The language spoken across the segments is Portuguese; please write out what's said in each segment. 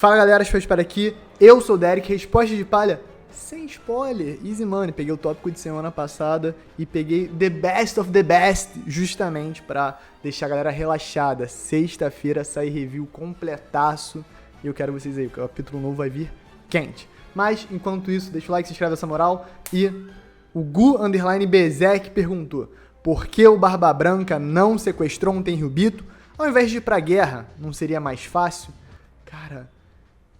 Fala galera, espero aqui. Eu sou o Derek, resposta de palha sem spoiler, easy money. Peguei o tópico de semana passada e peguei the best of the best, justamente pra deixar a galera relaxada. Sexta-feira sai review completaço e eu quero vocês aí, porque o capítulo novo vai vir quente. Mas, enquanto isso, deixa o like, se inscreve nessa moral. E o Gu_Bezek perguntou: por que o Barba Branca não sequestrou um Tenryubito ao invés de ir pra guerra? Não seria mais fácil? Cara,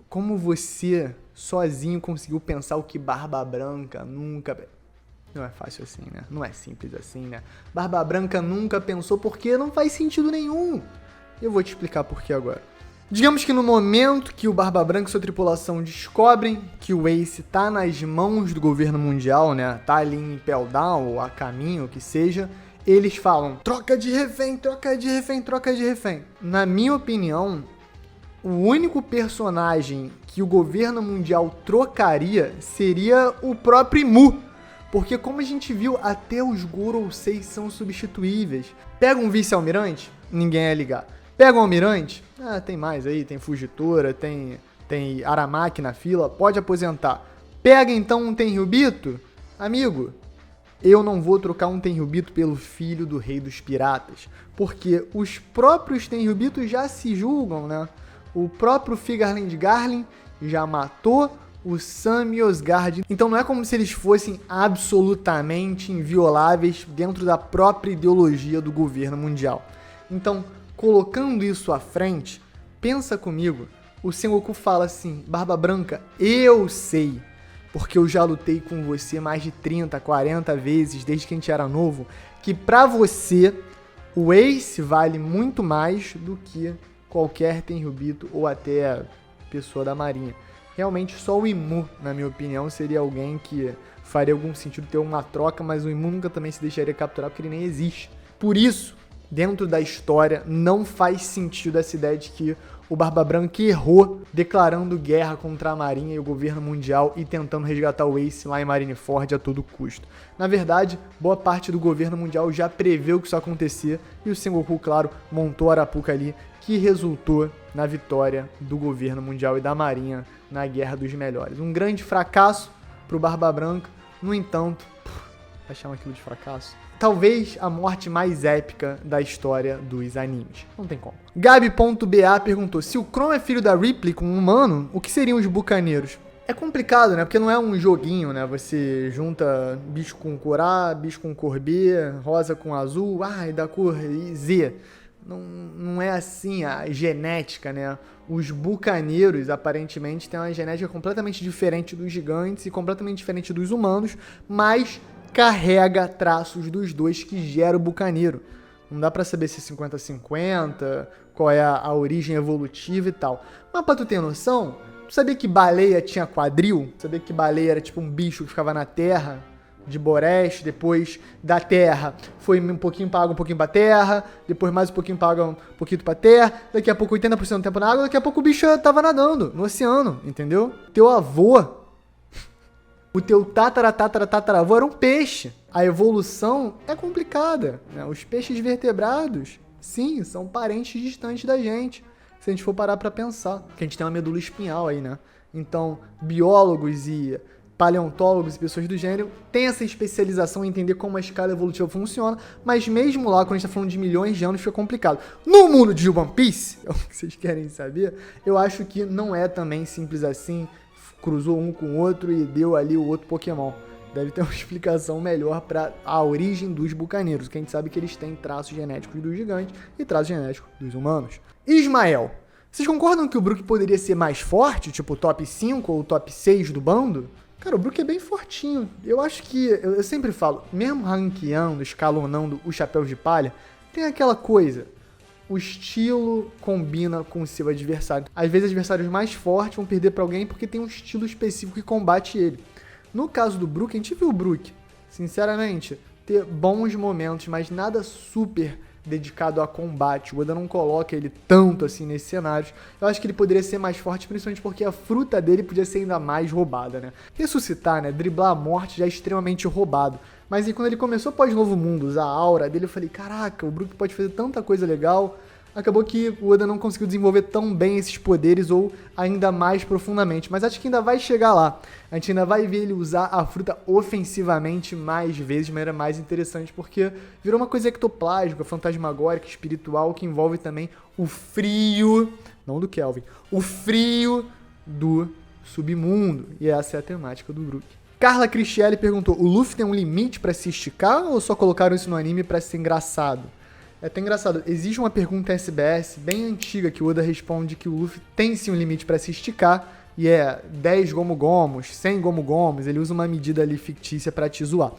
como você sozinho conseguiu pensar o que Barba Branca nunca... Não é fácil assim, né? Não é simples assim, né? Barba Branca nunca pensou porque não faz sentido nenhum. Eu vou te explicar por que agora. Digamos que no momento que o Barba Branca e sua tripulação descobrem que o Ace tá nas mãos do governo mundial, né? Tá ali em Impel Down ou a caminho, o que seja, eles falam: troca de refém, troca de refém, troca de refém. Na minha opinião, o único personagem que o governo mundial trocaria seria o próprio Imu. Porque como a gente viu, até os Gorousei são substituíveis. Pega um vice-almirante, ninguém ia ligar. Pega um almirante, tem mais aí, tem Fugitora, tem Aramaki na fila, pode aposentar. Pega então um Tenryubito, amigo, eu não vou trocar um Tenryubito pelo filho do rei dos piratas. Porque os próprios Tenryubitos já se julgam, né? O próprio Figarland Garlin já matou o Sam Yozgard. Então não é como se eles fossem absolutamente invioláveis dentro da própria ideologia do governo mundial. Então, colocando isso à frente, pensa comigo, o Sengoku fala assim: Barba Branca, eu sei, porque eu já lutei com você mais de 30, 40 vezes desde que a gente era novo, que pra você o Ace vale muito mais do que qualquer Tenryubito ou até pessoa da marinha. Realmente só o Imu, na minha opinião, seria alguém que faria algum sentido ter uma troca, mas o Imu nunca também se deixaria capturar porque ele nem existe. Por isso, dentro da história, não faz sentido essa ideia de que o Barba Branca errou declarando guerra contra a Marinha e o governo mundial e tentando resgatar o Ace lá em Marineford a todo custo. Na verdade, boa parte do governo mundial já preveu que isso ia acontecer e o Sengoku, claro, montou a Arapuca ali, que resultou na vitória do governo mundial e da Marinha na Guerra dos Melhores. Um grande fracasso pro Barba Branca, no entanto, vai chamar aquilo de fracasso? Talvez a morte mais épica da história dos animes. Não tem como. Gabi.ba perguntou: se o Chrome é filho da Ripley com um humano, o que seriam os bucaneiros? É complicado, né? Porque não é um joguinho, né? Você junta bicho com cor A, bicho com cor B, rosa com azul, e da cor Z. Não é assim a genética, né? Os bucaneiros, aparentemente, têm uma genética completamente diferente dos gigantes e completamente diferente dos humanos, mas carrega traços dos dois que gera o bucaneiro. Não dá pra saber se é 50-50, qual é a origem evolutiva e tal. Mas pra tu ter noção, tu sabia que baleia tinha quadril? Sabia que baleia era tipo um bicho que ficava na terra, de Boreste, depois da terra foi um pouquinho pra água, um pouquinho pra terra, depois mais um pouquinho pra água, um pouquinho pra terra, daqui a pouco 80% do tempo na água, daqui a pouco o bicho tava nadando no oceano, entendeu? Teu avô, o teu tataravô era um peixe. A evolução é complicada, né? Os peixes vertebrados, sim, são parentes distantes da gente, se a gente for parar pra pensar, que a gente tem uma medula espinhal aí, né? Então, biólogos e paleontólogos e pessoas do gênero têm essa especialização em entender como a escala evolutiva funciona, mas mesmo lá, quando a gente tá falando de milhões de anos, fica complicado. No mundo de One Piece, é o que vocês querem saber, eu acho que não é também simples assim, cruzou um com o outro e deu ali o outro Pokémon. Deve ter uma explicação melhor para a origem dos bucaneiros, que a gente sabe que eles têm traços genéticos dos gigantes e traços genéticos dos humanos. Ismael, vocês concordam que o Brook poderia ser mais forte, tipo top 5 ou top 6 do bando? Cara, o Brook é bem fortinho. Eu acho que, eu sempre falo, mesmo ranqueando, escalonando os chapéus de palha, tem aquela coisa, o estilo combina com o seu adversário. Às vezes, adversários mais fortes vão perder pra alguém porque tem um estilo específico que combate ele. No caso do Brook, a gente viu o Brook, sinceramente, ter bons momentos, mas nada super dedicado a combate. O Oda não coloca ele tanto assim nesses cenários. Eu acho que ele poderia ser mais forte, principalmente porque a fruta dele podia ser ainda mais roubada, né? Ressuscitar, né? Driblar a morte já é extremamente roubado. Mas aí quando ele começou pós Novo Mundo, usar a aura dele, eu falei, caraca, o Brook pode fazer tanta coisa legal. acabou que o Oda não conseguiu desenvolver tão bem esses poderes ou ainda mais profundamente. Mas acho que ainda vai chegar lá. A gente ainda vai ver ele usar a fruta ofensivamente mais vezes, de maneira mais interessante, porque virou uma coisa ectoplásmica, fantasmagórica, espiritual, que envolve também o frio, não do Kelvin, o frio do submundo. E essa é a temática do Brook. Carla Cristielli perguntou, o Luffy tem um limite pra se esticar ou só colocaram isso no anime pra ser engraçado? É até engraçado, existe uma pergunta SBS bem antiga que o Oda responde que o Luffy tem sim um limite pra se esticar, e é 10 gomu-gomos, 100 gomu-gomos, ele usa uma medida ali fictícia pra te zoar.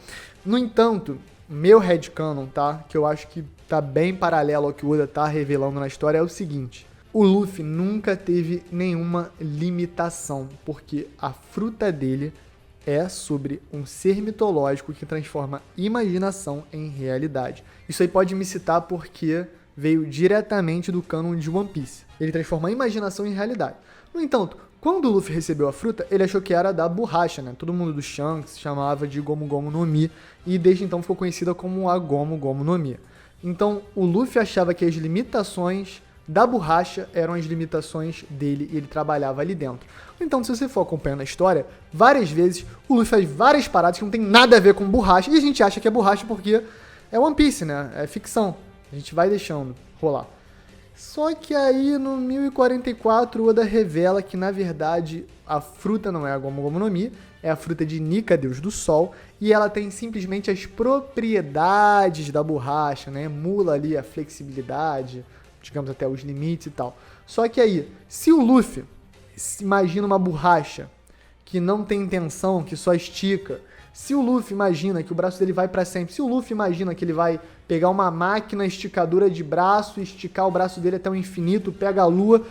No entanto, meu headcanon, tá, que eu acho que tá bem paralelo ao que o Oda tá revelando na história, é o seguinte: o Luffy nunca teve nenhuma limitação, porque a fruta dele é sobre um ser mitológico que transforma imaginação em realidade. Isso aí pode me citar porque veio diretamente do cânon de One Piece. Ele transforma a imaginação em realidade. No entanto, quando o Luffy recebeu a fruta, ele achou que era da borracha, né? Todo mundo do Shanks chamava de Gomu Gomu no Mi, e desde então ficou conhecida como a Gomu Gomu no Mi. Então, o Luffy achava que as limitações da borracha eram as limitações dele e ele trabalhava ali dentro. Então, se você for acompanhando a história, várias vezes o Luffy faz várias paradas que não tem nada a ver com borracha, e a gente acha que é borracha porque é One Piece, né? É ficção. A gente vai deixando rolar. Só que aí no 1044 o Oda revela que na verdade a fruta não é a Gomu Gomu no Mi, é a fruta de Nika, deus do sol, e ela tem simplesmente as propriedades da borracha, né? Emula ali a flexibilidade, digamos até os limites e tal. Só que aí, se o Luffy imagina uma borracha que não tem tensão, que só estica, se o Luffy imagina que o braço dele vai pra sempre, se o Luffy imagina que ele vai pegar uma máquina esticadora de braço e esticar o braço dele até o infinito, pega a lua,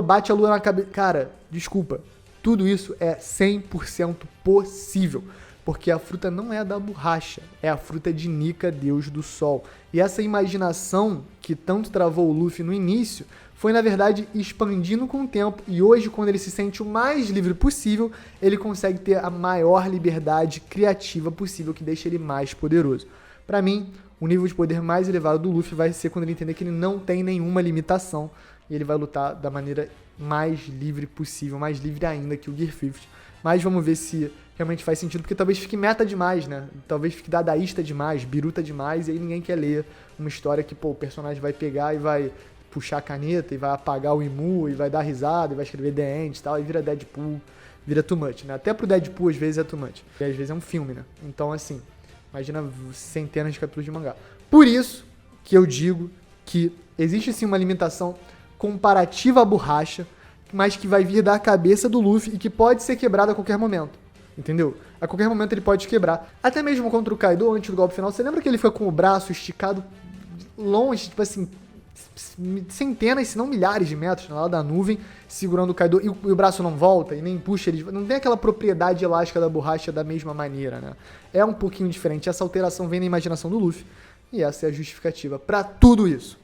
bate a lua na cabeça... Cara, desculpa, tudo isso é 100% possível, porque a fruta não é da borracha, é a fruta de Nika, deus do sol. E essa imaginação que tanto travou o Luffy no início foi, na verdade, expandindo com o tempo, e hoje, quando ele se sente o mais livre possível, ele consegue ter a maior liberdade criativa possível, que deixa ele mais poderoso. Pra mim, o nível de poder mais elevado do Luffy vai ser quando ele entender que ele não tem nenhuma limitação, e ele vai lutar da maneira mais livre possível, mais livre ainda que o Gear 50. Mas vamos ver se realmente faz sentido, porque talvez fique meta demais, né? Talvez fique dadaísta demais, biruta demais, e aí ninguém quer ler uma história que, pô, o personagem vai pegar e vai puxar a caneta e vai apagar o Imu e vai dar risada e vai escrever The End e tal, e vira Deadpool, vira too much, né? Até pro Deadpool às vezes é too much, e às vezes é um filme, né? Então, assim, imagina centenas de capítulos de mangá. Por isso que eu digo que existe sim uma limitação comparativa à borracha, mas que vai vir da cabeça do Luffy e que pode ser quebrada a qualquer momento. Entendeu? A qualquer momento ele pode quebrar. Até mesmo contra o Kaido, antes do golpe final, você lembra que ele foi com o braço esticado longe, tipo assim, centenas, se não milhares de metros, lá da nuvem, segurando o Kaido, e o braço não volta e nem puxa ele, não tem aquela propriedade elástica da borracha da mesma maneira, né? É um pouquinho diferente, essa alteração vem na imaginação do Luffy, e essa é a justificativa pra tudo isso.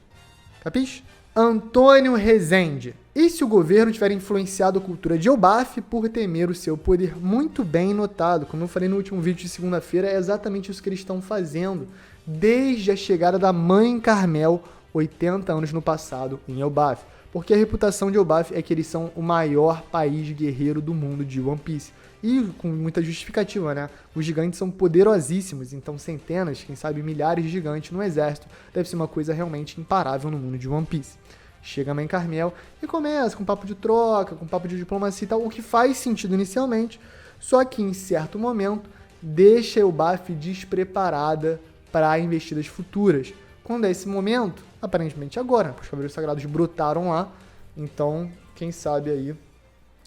Capiche? Antônio Rezende. E se o governo tiver influenciado a cultura de Elbaf por temer o seu poder? Muito bem notado. Como eu falei no último vídeo de segunda-feira, é exatamente isso que eles estão fazendo desde a chegada da Mãe Carmel, 80 anos no passado, em Elbaf. Porque a reputação de Elbaf é que eles são o maior país guerreiro do mundo de One Piece. E com muita justificativa, né? Os gigantes são poderosíssimos, então centenas, quem sabe milhares de gigantes no exército deve ser uma coisa realmente imparável no mundo de One Piece. Chega a Mãe Carmel e começa com papo de troca, com papo de diplomacia e tal, o que faz sentido inicialmente, só que em certo momento deixa Elbaf despreparada para investidas futuras. Quando é esse momento? Aparentemente agora, os Cavaleiros Sagrados brotaram lá, então quem sabe aí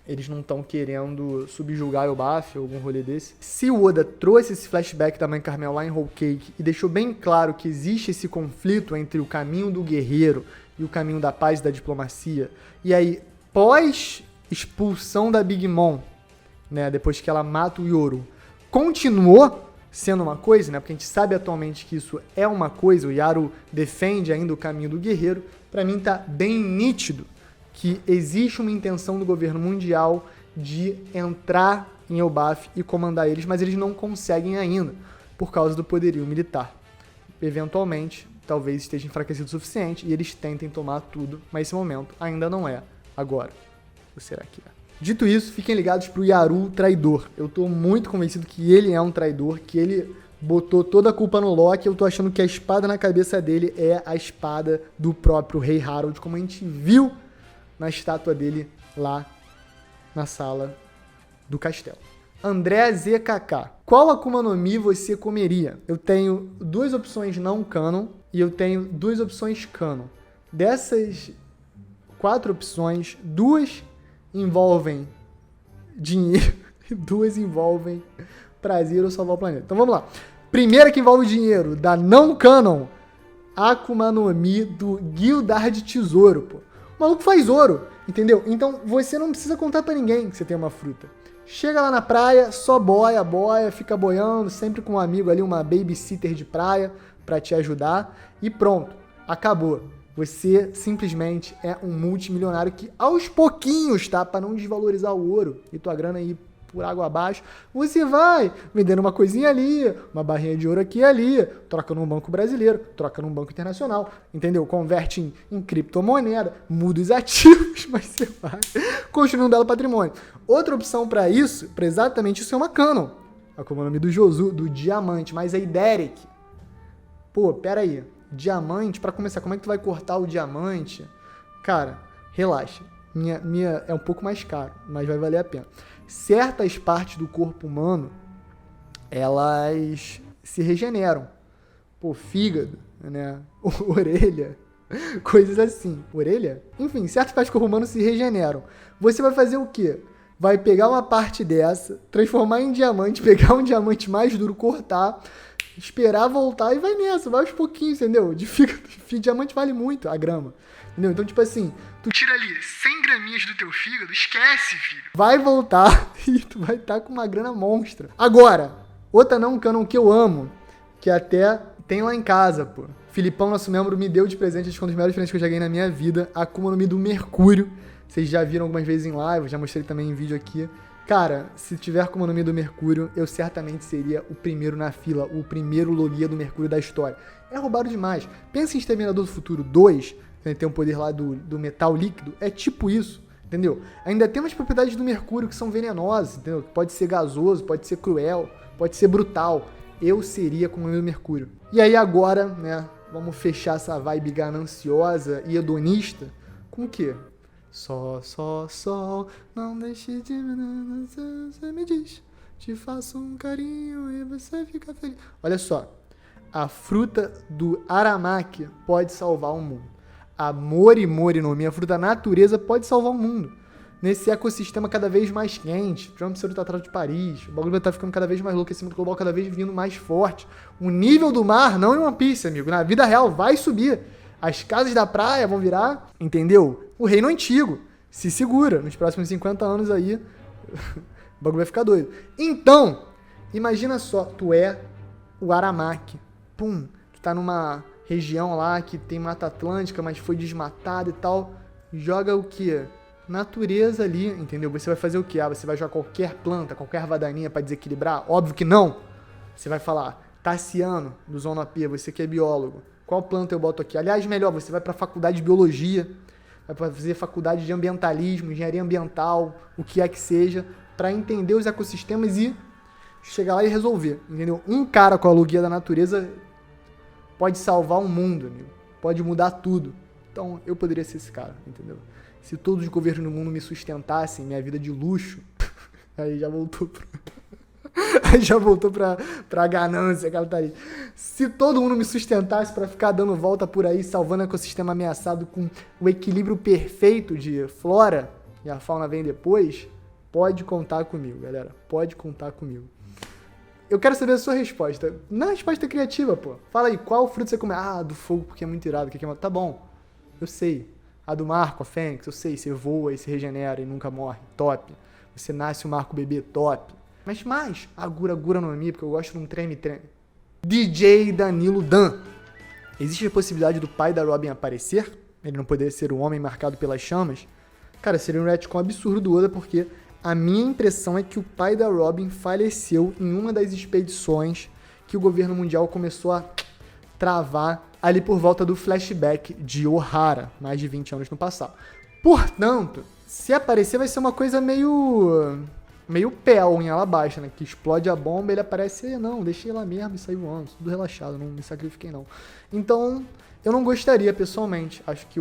eles não estão querendo subjugar Elbaf ou algum rolê desse. Se o Oda trouxe esse flashback da Mãe Carmel lá em Whole Cake e deixou bem claro que existe esse conflito entre o caminho do guerreiro e o caminho da paz e da diplomacia, e aí, pós expulsão da Big Mom, né, depois que ela mata o Yoru, continuou sendo uma coisa, né, porque a gente sabe atualmente que isso é uma coisa, o Yaro defende ainda o caminho do guerreiro, pra mim tá bem nítido que existe uma intenção do governo mundial de entrar em Elbaf e comandar eles, mas eles não conseguem ainda, por causa do poderio militar. Eventualmente, talvez esteja enfraquecido o suficiente e eles tentem tomar tudo, mas esse momento ainda não é agora. Ou será que é? Dito isso, fiquem ligados pro Yaru traidor. Eu tô muito convencido que ele é um traidor, que ele botou toda a culpa no Loki. Eu tô achando que a espada na cabeça dele é a espada do próprio Rei Harold, como a gente viu na estátua dele lá na sala do castelo. André ZKK. Qual Akuma no Mi você comeria? Eu tenho 2 opções não canon e eu tenho 2 opções canon. Dessas 4 opções, 2 envolvem dinheiro e 2 envolvem prazer ou salvar o planeta. Então vamos lá. Primeira que envolve dinheiro, da não canon, Akuma no Mi do Gildard Tesouro, pô. O maluco faz ouro, entendeu? Então você não precisa contar pra ninguém que você tem uma fruta. Chega lá na praia, só boia, fica boiando, sempre com um amigo ali, uma babysitter de praia pra te ajudar e pronto, acabou. Você simplesmente é um multimilionário que aos pouquinhos, tá? Pra não desvalorizar o ouro e tua grana ir por água abaixo, você vai vendendo uma coisinha ali, uma barrinha de ouro aqui e ali, troca num banco brasileiro, troca num banco internacional, entendeu? Converte em criptomoeda, muda os ativos, mas você vai construir um belo patrimônio. Outra opção para isso, para exatamente isso, é uma canon. Como é o nome do Josu, do diamante, mas aí Derek. Pô, pera aí. Diamante, para começar, como é que tu vai cortar o diamante? Cara, relaxa. Minha é um pouco mais caro, mas vai valer a pena. Certas partes do corpo humano, elas se regeneram. Pô, fígado, né? Orelha, coisas assim. Orelha? Enfim, certas partes do corpo humano se regeneram. Você vai fazer o quê? Vai pegar uma parte dessa, transformar em diamante, pegar um diamante mais duro, cortar, esperar voltar e vai nessa, vai aos pouquinhos, entendeu? De diamante vale muito a grama, entendeu? Então, tipo assim, tu tira ali 100 graminhas do teu fígado, esquece, filho. Vai voltar e tu vai estar com uma grana monstra. Agora, outra não canon que eu amo, que até tem lá em casa, pô. Filipão, nosso membro, me deu de presente, acho que um dos melhores presentes que eu já ganhei na minha vida, a Akuma no Mi do Mercúrio. Vocês já viram algumas vezes em live, já mostrei também em vídeo aqui. Cara, se tiver Akuma no Mi do Mercúrio, eu certamente seria o primeiro na fila, o primeiro Logia do Mercúrio da história. É roubado demais. Pensa em Exterminador do Futuro 2, tem um poder lá do metal líquido, é tipo isso, entendeu? Ainda tem umas propriedades do Mercúrio que são venenosas, entendeu? Pode ser gasoso, pode ser cruel, pode ser brutal. Eu seria Akuma no Mi do Mercúrio. E aí agora, né, vamos fechar essa vibe gananciosa e hedonista com o quê? Sol, não deixe de... Você me diz, te faço um carinho e você fica feliz. Olha só, a fruta do Aramaki pode salvar o mundo. A Mori no Mi, a fruta da natureza, pode salvar o mundo. Nesse ecossistema cada vez mais quente, Trump sendo o Tratado de Paris, o bagulho vai estar ficando cada vez mais louco, esse mundo global cada vez vindo mais forte. O nível do mar, não em One Piece, amigo, na vida real vai subir. As casas da praia vão virar, entendeu? O reino antigo. Se segura. Nos próximos 50 anos aí, o bagulho vai ficar doido. Então, imagina só, tu é o Aramaki. Pum, tu tá numa região lá que tem Mata Atlântica, mas foi desmatada e tal. Joga o quê? Natureza ali, entendeu? Você vai fazer o quê? Ah, você vai jogar qualquer planta, qualquer ervadaninha pra desequilibrar? Óbvio que não. Você vai falar, Tassiano, do Zona P, você que é biólogo. Qual planta eu boto aqui? Aliás, melhor, você vai para a faculdade de biologia, vai fazer faculdade de ambientalismo, engenharia ambiental, o que é que seja, para entender os ecossistemas e chegar lá e resolver, entendeu? Um cara com a logia da natureza pode salvar o mundo, amigo. Pode mudar tudo. Então, eu poderia ser esse cara, entendeu? Se todos os governos do mundo me sustentassem, minha vida de luxo, aí já voltou Aí já voltou pra ganância, aquela tá aí. Se todo mundo me sustentasse pra ficar dando volta por aí, salvando o ecossistema ameaçado com o equilíbrio perfeito de flora, e a fauna vem depois, pode contar comigo, galera. Pode contar comigo. Eu quero saber a sua resposta. Na resposta criativa, pô. Fala aí, qual fruto você come? Ah, do fogo, porque é muito irado. Que é... Tá bom, eu sei. A do Marco, a Fênix, eu sei. Você voa e se regenera e nunca morre. Top. Você nasce o Marco bebê, top. Mas mais, a Gura no Mi, porque eu gosto de um treme-treme. DJ Danilo Dan. Existe a possibilidade do pai da Robin aparecer? Ele não poderia ser o homem marcado pelas chamas? Cara, seria um retcon absurdo do Oda, porque a minha impressão é que o pai da Robin faleceu em uma das expedições que o governo mundial começou a travar ali por volta do flashback de Ohara, mais de 20 anos no passado. Portanto, se aparecer vai ser uma coisa meio Pell em Alabasta, né? Que explode a bomba, ele aparece, não, deixei lá mesmo e saí voando, tudo relaxado, não me sacrifiquei não. Então, eu não gostaria pessoalmente. Acho que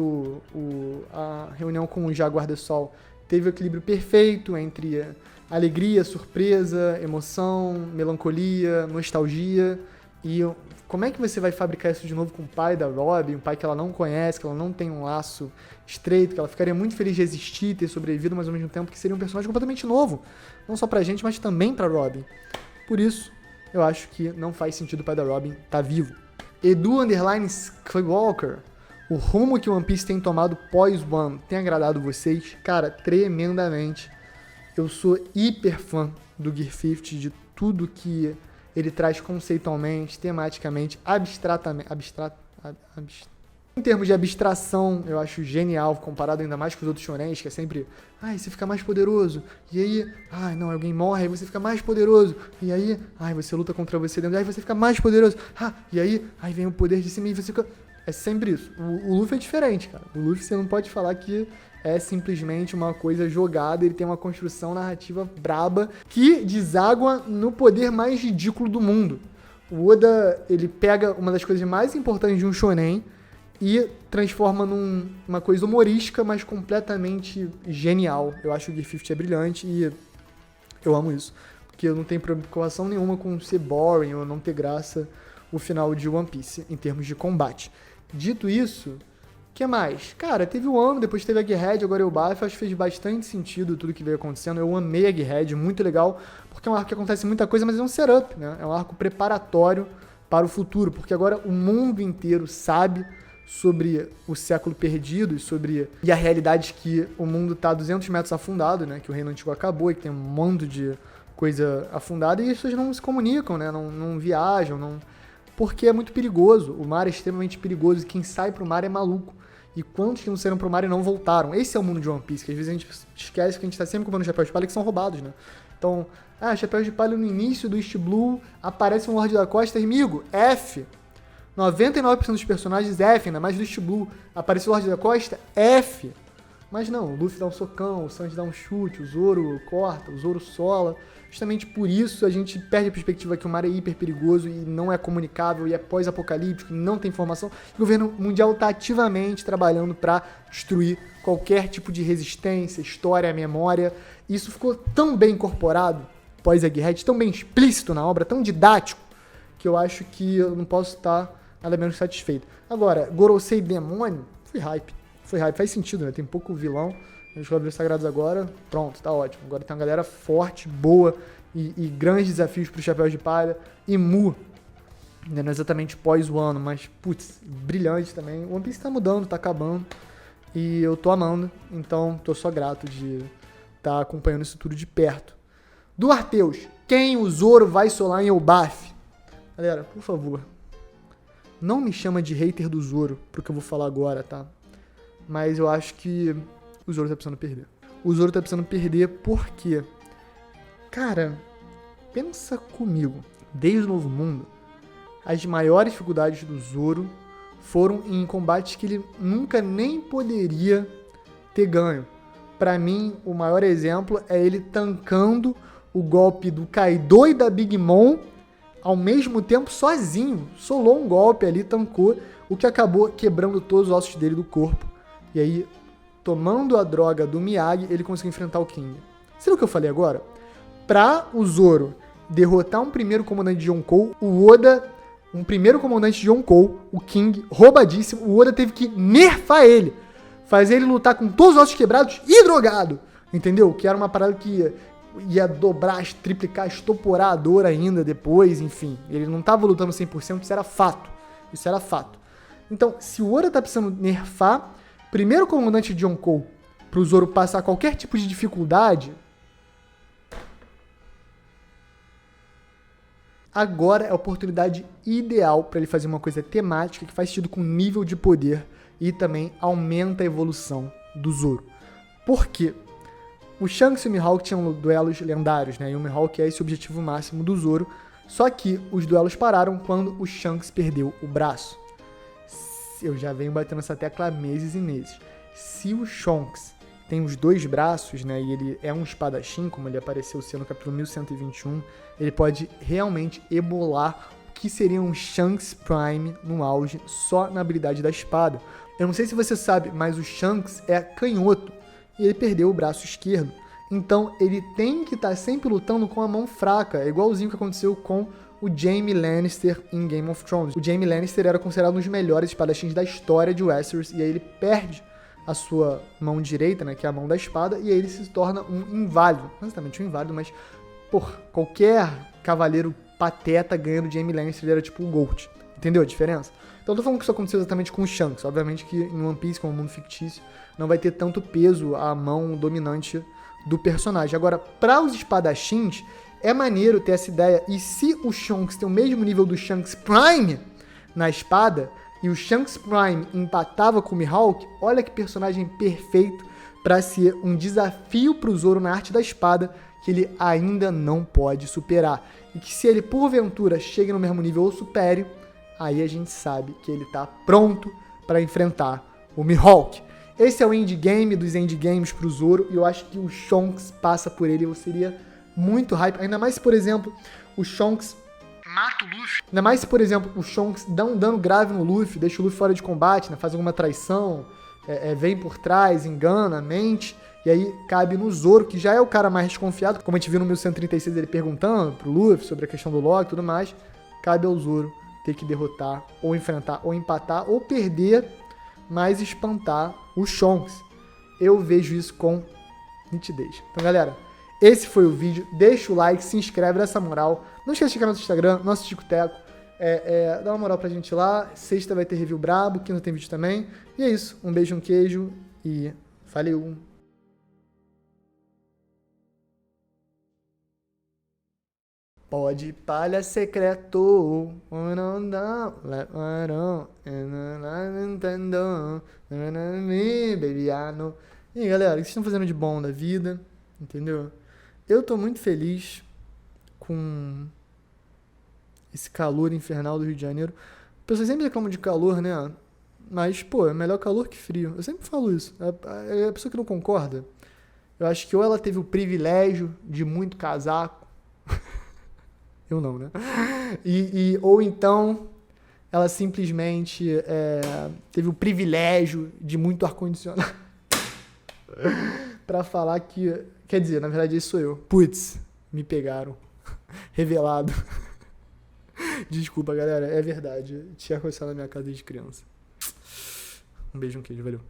a reunião com o Jaguar do Sol teve o equilíbrio perfeito entre alegria, surpresa, emoção, melancolia, nostalgia. E como é que você vai fabricar isso de novo com o pai da Robin, um pai que ela não conhece, que ela não tem um laço estreito, que ela ficaria muito feliz de existir, ter sobrevivido, mas ao mesmo tempo que seria um personagem completamente novo. Não só pra gente, mas também pra Robin. Por isso, eu acho que não faz sentido o pai da Robin tá vivo. Edu_Skywalker, o rumo que o One Piece tem tomado pós-One tem agradado vocês? Cara, tremendamente. Eu sou hiper fã do Gear 50, de tudo que ele traz conceitualmente, tematicamente, abstratamente. Em termos de abstração, eu acho genial, comparado ainda mais com os outros shonens, que é sempre, você fica mais poderoso, e aí, alguém morre, aí você fica mais poderoso, e aí, você luta contra você dentro, aí você fica mais poderoso, e aí vem o poder de cima e você fica... É sempre isso. O Luffy é diferente, cara. O Luffy você não pode falar que é simplesmente uma coisa jogada, ele tem uma construção narrativa braba que deságua no poder mais ridículo do mundo. O Oda, ele pega uma das coisas mais importantes de um shonen e transforma numa coisa humorística, mas completamente genial. Eu acho que o Gear 50 é brilhante e eu amo isso. Porque eu não tenho preocupação nenhuma com ser boring ou não ter graça o final de One Piece em termos de combate. Dito isso, o que mais? Cara, teve o ano, depois teve a Gearhead, agora é o Bafo. Acho que fez bastante sentido tudo que veio acontecendo. Eu amei a Gearhead, muito legal, porque é um arco que acontece muita coisa, mas é um setup, né? É um arco preparatório para o futuro, porque agora o mundo inteiro sabe sobre o século perdido e a realidade que o mundo está 200 metros afundado, né? Que o Reino Antigo acabou e que tem um monte de coisa afundada e as pessoas não se comunicam, né? Não viajam, porque é muito perigoso. O mar é extremamente perigoso e quem sai pro mar é maluco. E quantos que não saíram pro mar e não voltaram? Esse é o mundo de One Piece, que às vezes a gente esquece que a gente tá sempre comprando chapéus de palha que são roubados, né? Então, chapéus de palha no início do East Blue, aparece um Lorde da Costa, amigo, F. 99% dos personagens F, ainda mais do East Blue. Aparece o Lorde da Costa, F. Mas não, o Luffy dá um socão, o Sanji dá um chute, o Zoro corta, o Zoro sola. Justamente por isso a gente perde a perspectiva que o mar é hiper perigoso e não é comunicável e é pós-apocalíptico e não tem informação. O governo mundial está ativamente trabalhando para destruir qualquer tipo de resistência, história, memória. E isso ficou tão bem incorporado pós-Egghead, tão bem explícito na obra, tão didático, que eu acho que eu não posso estar nada menos satisfeito. Agora, Gorosei Demônio, foi hype, faz sentido, né? Tem pouco vilão. Os Cavaleiros Sagrados agora, pronto, tá ótimo. Agora tem uma galera forte, boa e grandes desafios pro Chapéu de Palha. E Mu, não é exatamente pós o ano, mas, putz, brilhante também. O One Piece tá mudando, tá acabando. E eu tô amando, então tô só grato de estar acompanhando isso tudo de perto. Do Arteus, quem o Zoro vai solar em Elbaf? Galera, por favor, não me chama de hater do Zoro pro que eu vou falar agora, tá? Mas eu acho que o Zoro tá precisando perder. O Zoro tá precisando perder porque, cara, pensa comigo. Desde o Novo Mundo, as maiores dificuldades do Zoro foram em combates que ele nunca nem poderia ter ganho. Pra mim, o maior exemplo é ele tancando o golpe do Kaido e da Big Mom ao mesmo tempo sozinho. Solou um golpe ali, tancou, o que acabou quebrando todos os ossos dele do corpo. E aí, tomando a droga do Miyagi, ele conseguiu enfrentar o King. Sabe o que eu falei agora? Pra o Zoro derrotar um primeiro comandante de Yonkou, o Oda, um primeiro comandante de Yonkou, o King, roubadíssimo, o Oda teve que nerfar ele. Fazer ele lutar com todos os ossos quebrados e drogado. Entendeu? Que era uma parada que ia dobrar, triplicar, estoporar a dor ainda depois, enfim. Ele não tava lutando 100%, isso era fato. Então, se o Oda tá precisando nerfar primeiro comandante de Yonkou pro Zoro passar qualquer tipo de dificuldade, agora é a oportunidade ideal para ele fazer uma coisa temática que faz sentido com o nível de poder e também aumenta a evolução do Zoro. Por quê? O Shanks e o Mihawk tinham duelos lendários, né? E o Mihawk é esse objetivo máximo do Zoro, só que os duelos pararam quando o Shanks perdeu o braço. eu já venho batendo essa tecla há meses e meses. Se o Shonks tem os 2 braços, né, e ele é um espadachim, como ele apareceu sendo no capítulo 1121, ele pode realmente emular o que seria um Shanks Prime no auge, só na habilidade da espada. Eu não sei se você sabe, mas o Shanks é canhoto, e ele perdeu o braço esquerdo. Então ele tem que estar sempre lutando com a mão fraca, é igualzinho que aconteceu com o Jaime Lannister em Game of Thrones. O Jaime Lannister era considerado um dos melhores espadachins da história de Westeros, e aí ele perde a sua mão direita, né, que é a mão da espada, e aí ele se torna um inválido. Não exatamente um inválido, mas, qualquer cavaleiro pateta ganhando Jaime Lannister, ele era tipo o Gold. Entendeu a diferença? Então eu tô falando que isso aconteceu exatamente com o Shanks. Obviamente que em One Piece, como um mundo fictício, não vai ter tanto peso a mão dominante do personagem. Agora, para os espadachins, é maneiro ter essa ideia. E se o Shanks tem o mesmo nível do Shanks Prime na espada, e o Shanks Prime empatava com o Mihawk, olha que personagem perfeito para ser um desafio pro Zoro na arte da espada, que ele ainda não pode superar. E que se ele, porventura, chega no mesmo nível ou supere, aí a gente sabe que ele tá pronto para enfrentar o Mihawk. Esse é o endgame dos endgames pro Zoro, e eu acho que o Shonks passa por ele, eu seria muito hype, ainda mais se, por exemplo, o Shonks mata o Luffy. Ainda mais se, por exemplo, o Shonks dá um dano grave no Luffy, deixa o Luffy fora de combate, né, faz alguma traição, vem por trás, engana, mente, e aí cabe no Zoro, que já é o cara mais desconfiado, como a gente viu no 1136 ele perguntando pro Luffy sobre a questão do Loki e tudo mais, cabe ao Zoro ter que derrotar, ou enfrentar, ou empatar, ou perder, mas espantar o Shonks. Eu vejo isso com nitidez. Então, galera, esse foi o vídeo. Deixa o like, se inscreve nessa moral. Não esqueça de checar no nosso Instagram, nosso Tico-Teco. Dá uma moral pra gente lá. Sexta vai ter review brabo, quinta tem vídeo também. E é isso. Um beijo, um queijo e valeu! Pode palha secreto, não dá, babyano. E aí, galera, o que vocês estão fazendo de bom da vida? Entendeu? Eu tô muito feliz com esse calor infernal do Rio de Janeiro. Pessoas sempre reclamam de calor, né? Mas, pô, é melhor calor que frio. Eu sempre falo isso. A pessoa que não concorda, eu acho que ou ela teve o privilégio de muito casaco, eu não, né? Ou então ela simplesmente teve o privilégio de muito ar-condicionado pra falar que... Quer dizer, na verdade, esse sou eu. Putz, me pegaram. Revelado. Desculpa, galera. É verdade. Tinha ar-condicionado na minha casa desde criança. Um beijo, um queijo. Valeu.